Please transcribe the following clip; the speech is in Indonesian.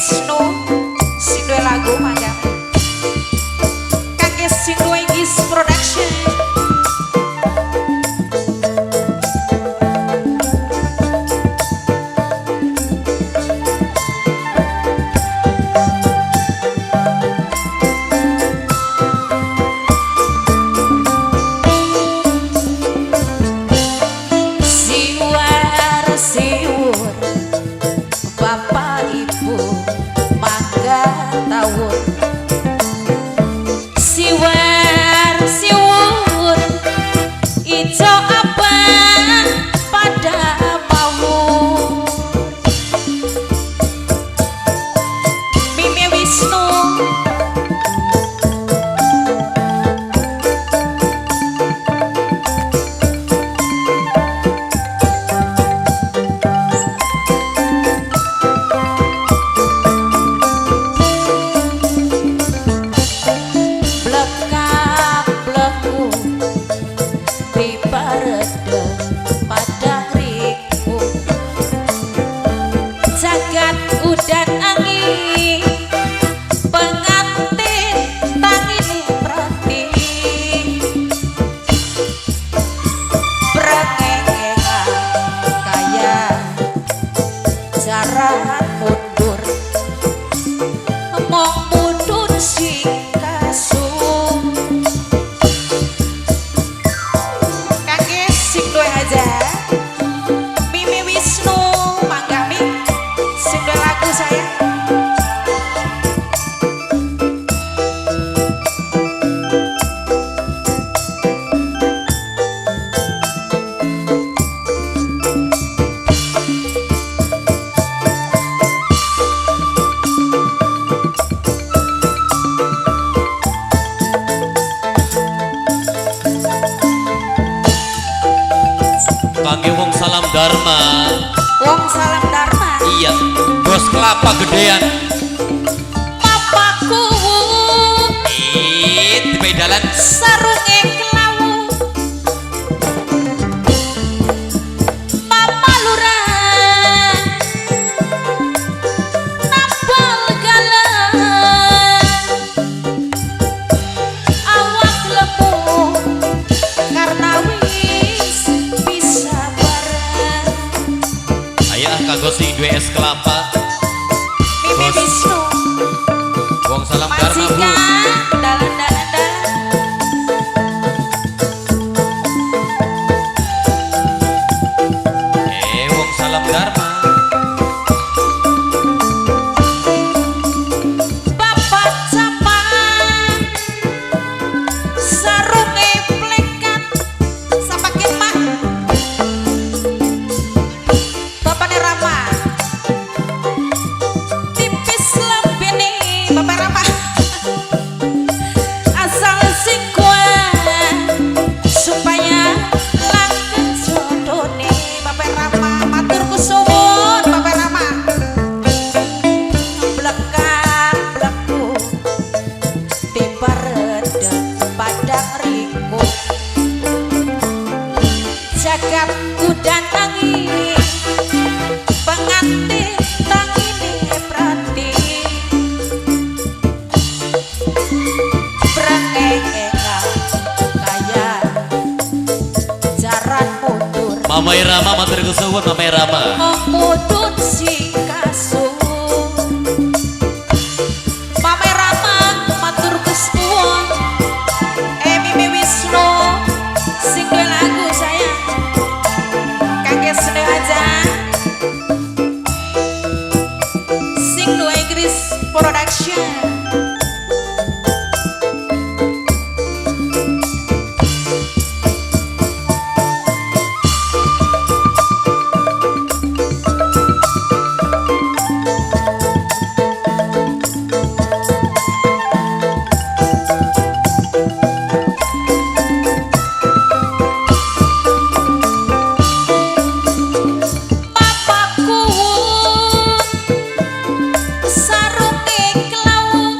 Wisnu sing duwe lagu mangga kakek sing duwe Gis Production. Kangge wong salam Dharma. Wong salam Dharma. Iya, bos kelapa gedean. Papaku. Di dalan sarunge kelawu. Papa lurah. Nabal galang. Awak lemu karena kanggo sing duwe es kelapa. Mimi Wisnu. Wong salam Dharma Bu. Wong salam Dharma. Bapak capan sarunge plekat sapake mak. Bapakne Rama. Tipis lembene Bapak Rama. Asal sing kuat supaya langgeng jodone Bapak Rama. Matur kusuwun Bapak Rama. Blekak bleku tiba redeng padang riku. Jagat udan tangi pengantin tangine prati brengeka kaya jaran mundur Mama Irama matur kusuwun Mama Irama. mudut si kasur Mama Irama matur kusuwun Mimi Wisnu sing duwe lagu sayang kangge seneng aja sing duwe Gis Production. Papaku sarunge kelawu